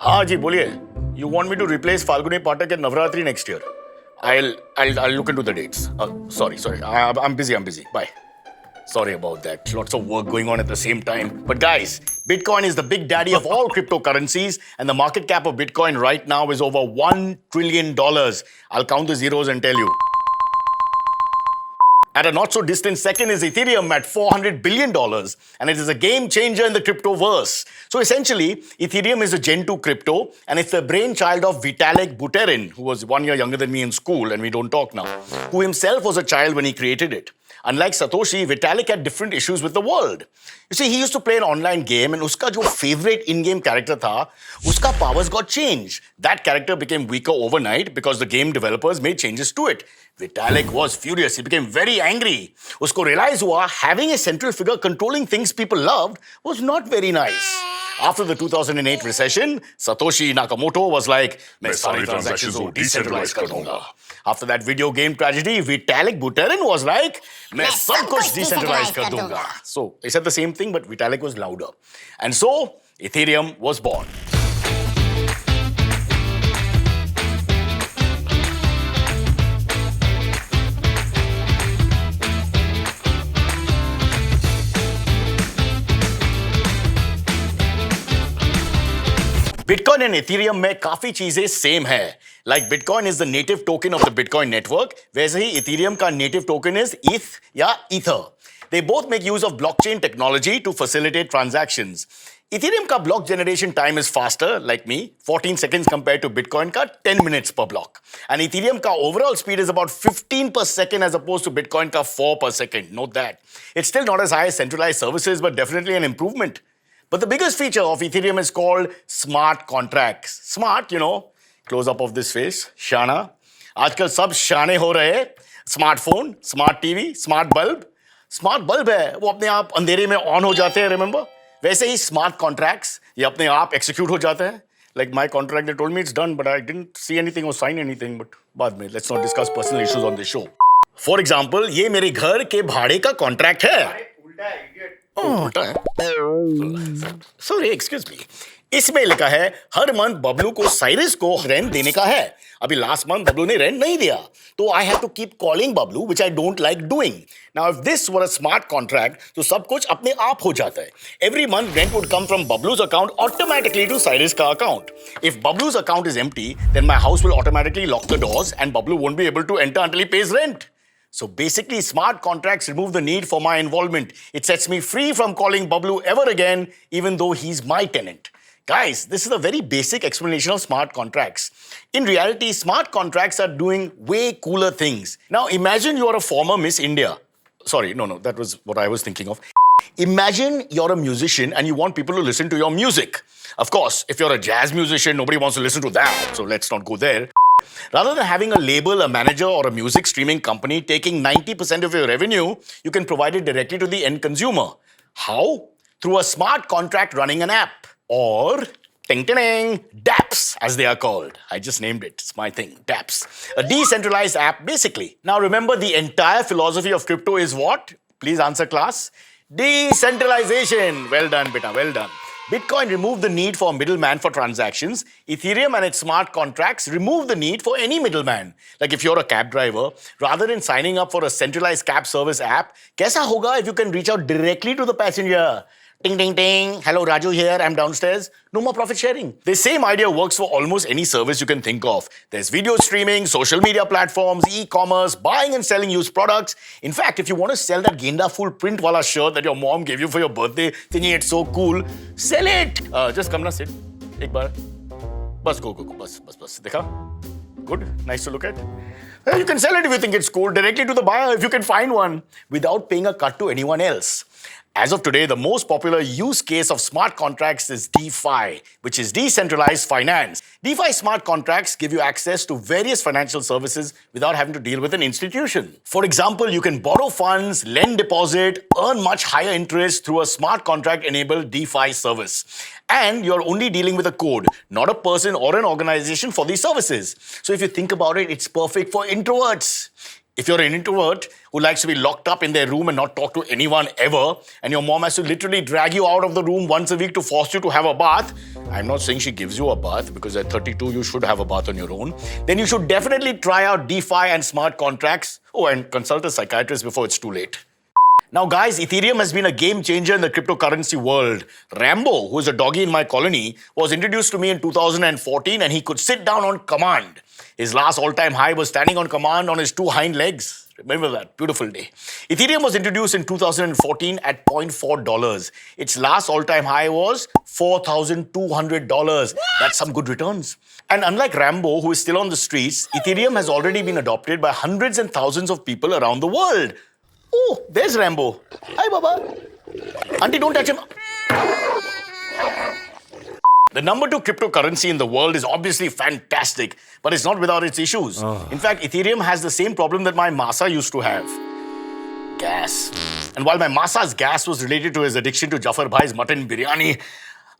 हाँ जी बोलिए. You want me to replace Falguni Pathak at Navratri next year? I'll look into the dates. Sorry. I'm busy. Bye. Sorry about that. Lots of work going on at the same time. But guys, Bitcoin is the big daddy of all cryptocurrencies, and the market cap of Bitcoin right now is over $1 trillion. I'll count the zeros and tell you. At a not so distant second is Ethereum at $400 billion, and it is a game changer in the cryptoverse. So essentially, Ethereum is a Gen 2 crypto, and it's the brainchild of Vitalik Buterin, who was 1 year younger than me in school, and we don't talk now, who himself was a child when he created it. Unlike Satoshi, Vitalik had different issues with the world. You see, he used to play an online game, and uska jo favorite in-game character tha, uska powers got changed. That character became weaker overnight because the game developers made changes to it. Vitalik was furious. He became very angry. Usko realize hua having a central figure controlling things people loved was not very nice. After the 2008 recession, Satoshi Nakamoto was like, "मैं सारी transactions को decentralize कर दूंगा." After that video game tragedy, Vitalik Buterin was like, "मैं सब कुछ decentralize कर दूंगा." So he said the same thing, but Vitalik was louder. And so Ethereum was born. Bitcoin and Ethereum में काफी चीजें सेम है. Like Bitcoin is the native token of the Bitcoin network, वैसे ही Ethereum का native token is ETH या Ether. They both make use of blockchain technology to facilitate transactions. Ethereum का block generation time is faster, like me, 14 seconds compared to Bitcoin का 10 minutes per block. And Ethereum का overall speed is about 15 per second as opposed to Bitcoin का 4 per second. Note that. It's still not as high as centralized services, but definitely an improvement. But the biggest feature of Ethereum is called smart contracts. Smart, close up of this face, शाना. आजकल सब शाने हो रहे हैं. Smartphone, smart TV, smart bulb है, वो अपने आप अंधेरे में ऑन हो जाते हैं, रिमेंबर? वैसे ही स्मार्ट कॉन्ट्रैक्ट्स ये अपने आप एक्सिक्यूट हो जाते हैं. Like my contract, they told me it's done, but I didn't see anything or sign anything. But बाद में, let's not discuss personal issues on this show. For example, ये मेरे घर के भाड़े का कॉन्ट्रैक्ट है. उल्टा है. Sorry, excuse me. इसमें लिखा है हर मंथ बबलू को साइरस को रेंट देने का है. अभी लास्ट मंथ बबलू ने रेंट नहीं दिया, तो I have to keep calling Bablu, which I don't like doing. Now if this were a smart contract, तो सब कुछ अपने आप हो जाता है. Every month rent would come from Bablu's account automatically to Cyrus का account. If Bablu's account is empty, then my house will automatically lock the doors and Bablu won't be able to enter until he pays rent. So basically, smart contracts remove the need for my involvement. It sets me free from calling Bablu ever again, even though he's my tenant. Guys, this is a very basic explanation of smart contracts. In reality, smart contracts are doing way cooler things. Now imagine you're a former Miss India. Sorry, no, that was what I was thinking of. Imagine you're a musician and you want people to listen to your music. Of course, if you're a jazz musician, nobody wants to listen to that, so let's not go there. Rather than having a label, a manager, or a music streaming company taking 90% of your revenue, you can provide it directly to the end consumer. How? Through a smart contract running an app. Or, ting-ting-ting, dApps, as they are called. I just named it. It's my thing, dApps. A decentralized app, basically. Now remember, the entire philosophy of crypto is what? Please answer, class. Decentralization. Well done, beta, well done. Bitcoin removed the need for a middleman for transactions. Ethereum and its smart contracts remove the need for any middleman. Like if you're a cab driver, rather than signing up for a centralized cab service app, kaisa hoga if you can reach out directly to the passenger? Ting, ting, ting. Hello, Raju here. I'm downstairs. No more profit sharing. The same idea works for almost any service you can think of. There's video streaming, social media platforms, e-commerce, buying and selling used products. In fact, if you want to sell that Genda full print wala shirt that your mom gave you for your birthday, thinking it's so cool, sell it. Just come na, sit. Ek baar. Bas, go. Bas. Dekha? Good. Nice to look at. You can sell it if you think it's cool, directly to the buyer if you can find one, without paying a cut to anyone else. As of today, the most popular use case of smart contracts is DeFi, which is decentralized finance. DeFi smart contracts give you access to various financial services without having to deal with an institution. For example, you can borrow funds, lend deposit, earn much higher interest through a smart contract-enabled DeFi service. And you're only dealing with a code, not a person or an organization for these services. So if you think about it, it's perfect for introverts. If you're an introvert who likes to be locked up in their room and not talk to anyone ever, and your mom has to literally drag you out of the room once a week to force you to have a bath, I'm not saying she gives you a bath because at 32 you should have a bath on your own, then you should definitely try out DeFi and smart contracts. Oh, and consult a psychiatrist before it's too late. Now, guys, Ethereum has been a game changer in the cryptocurrency world. Rambo, who is a doggy in my colony, was introduced to me in 2014 and he could sit down on command. His last all-time high was standing on command on his two hind legs. Remember that beautiful day. Ethereum was introduced in 2014 at $0.4. Its last all-time high was $4,200. That's some good returns. And unlike Rambo, who is still on the streets, Ethereum has already been adopted by hundreds and thousands of people around the world. Oh, there's Rambo. Hi, Baba. Auntie, don't touch him. The number 2 cryptocurrency in the world is obviously fantastic, but it's not without its issues. In fact, Ethereum has the same problem that my Masa used to have. Gas. And while my Masa's gas was related to his addiction to Jafar Bhai's mutton biryani,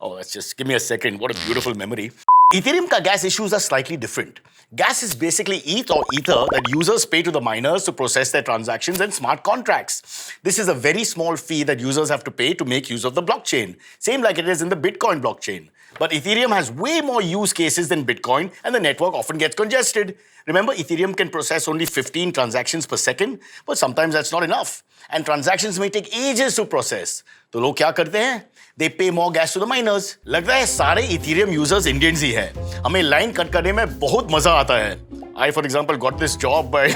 let's just give me a second. What a beautiful memory. Ethereum ka gas issues are slightly different. Gas is basically ETH or Ether that users pay to the miners to process their transactions and smart contracts. This is a very small fee that users have to pay to make use of the blockchain, same like it is in the Bitcoin blockchain. But Ethereum has way more use cases than Bitcoin and the network often gets congested. Remember, Ethereum can process only 15 transactions per second, but sometimes that's not enough. And transactions may take ages to process. तो लोग क्या करते हैं? They pay more gas to the miners. लगता है सारे Ethereum users Indians ही हैं. हमें line cut करने में बहुत मजा आता है. I, for example, got this job by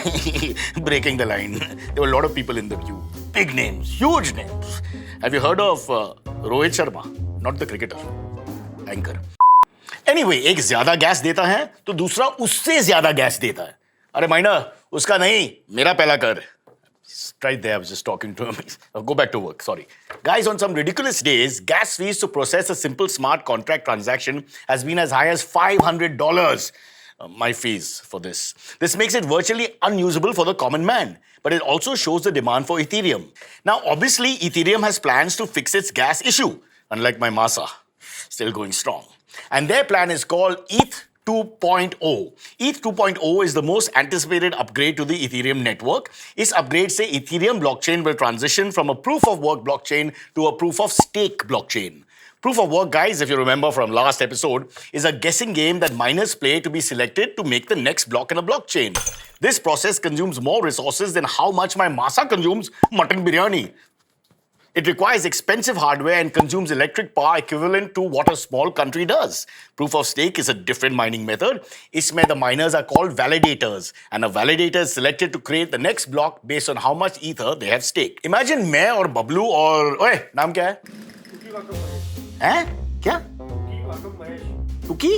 breaking the line. There were a lot of people in the queue. Big names, huge names. Have you heard of Rohit Sharma? Not the cricketer. Anchor. Anyway, एक ज्यादा gas देता है तो दूसरा उससे ज्यादा gas देता है. अरे माइनर, उसका नहीं, मेरा पहला कर. Right there, I was just talking to him. I'll go back to work, sorry. Guys, on some ridiculous days, gas fees to process a simple smart contract transaction has been as high as $500. My fees for this. This makes it virtually unusable for the common man, but it also shows the demand for Ethereum. Now, obviously, Ethereum has plans to fix its gas issue, unlike my Masa, still going strong. And their plan is called ETH 2.0. ETH 2.0 is the most anticipated upgrade to the Ethereum network. This upgrade say Ethereum blockchain will transition from a proof of work blockchain to a proof of stake blockchain. Proof of work, guys, if you remember from last episode, is a guessing game that miners play to be selected to make the next block in a blockchain. This process consumes more resources than how much my Masa consumes mutton biryani. It requires expensive hardware and consumes electric power equivalent to what a small country does. Proof of stake is a different mining method. Isme the miners are called validators, and a validator is selected to create the next block based on how much ether they have staked. Imagine मैं और बबलू और ओए नाम क्या है? हैं? क्या? टुकी?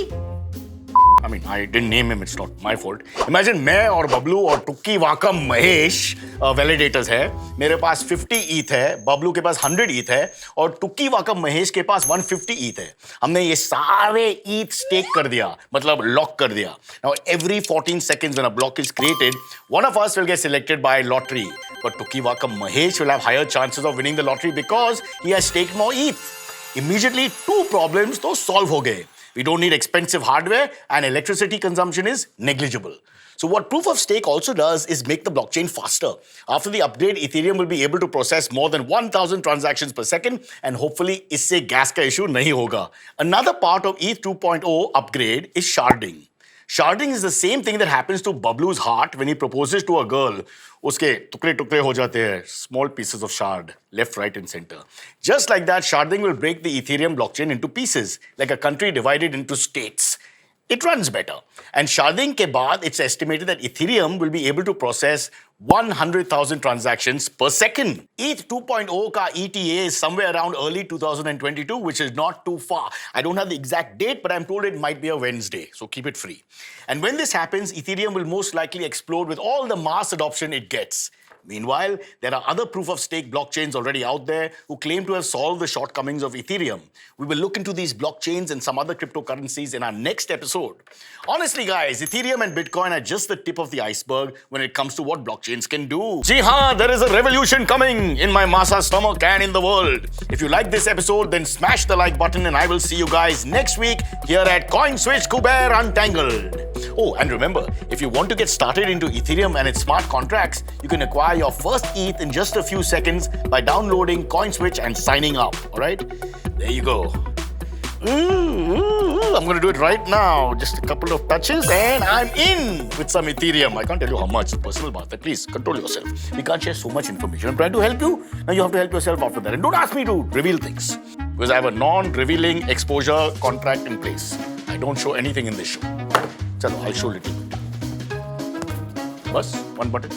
I mean, I didn't name him, it's not my fault. Imagine मैं और बबलू और टुक्की वाकम महेश वैलिडेटर्स है. मेरे पास 50 ETH है, बबलू के पास 100 ETH है और टुक्की वाकम महेश के पास 150 ETH है. हमने ये सारे ETH स्टेक कर दिया, मतलब लॉक कर दिया. Now, every 14 seconds when a block is created, one of us will get selected by lottery. But टुक्की वाकम Mahesh will have higher chances of winning the lottery because he has staked more ETH. Immediately, 2 problems तो solve हो गए. We don't need expensive hardware and electricity consumption is negligible. So what proof of stake also does is make the blockchain faster. After the upgrade, Ethereum will be able to process more than 1,000 transactions per second and hopefully isse gas ka issue nahi hoga. Another part of ETH 2.0 upgrade is sharding. Sharding is the same thing that happens to Bablu's heart when he proposes to a girl. उसके टुकड़े-टुकड़े हो जाते हैं, small pieces of shard, left, right, and center. Just like that, sharding will break the Ethereum blockchain into pieces, like a country divided into states. It runs better. And sharding के बाद, it's estimated that Ethereum will be able to process 100,000 transactions per second. ETH 2.0 ka ETA is somewhere around early 2022, which is not too far. I don't have the exact date, but I'm told it might be a Wednesday, so keep it free. And when this happens, Ethereum will most likely explode with all the mass adoption it gets. Meanwhile, there are other proof-of-stake blockchains already out there who claim to have solved the shortcomings of Ethereum. We will look into these blockchains and some other cryptocurrencies in our next episode. Honestly, guys, Ethereum and Bitcoin are just the tip of the iceberg when it comes to what blockchains can do. Ji haan, there is a revolution coming in my Masa stomach and in the world. If you like this episode, then smash the like button and I will see you guys next week here at CoinSwitch Kuber Untangled. Oh, and remember, if you want to get started into Ethereum and its smart contracts, you can acquire your first ETH in just a few seconds by downloading CoinSwitch and signing up. All right? There you go. I'm going to do it right now. Just a couple of touches and I'm in with some Ethereum. I can't tell you how much. Personal matter. Please control yourself. We can't share so much information. I'm trying to help you. Now you have to help yourself after that. And don't ask me to reveal things. Because I have a non-revealing exposure contract in place. I don't show anything in this show. Chalo, I'll show little bit. Bas, one button.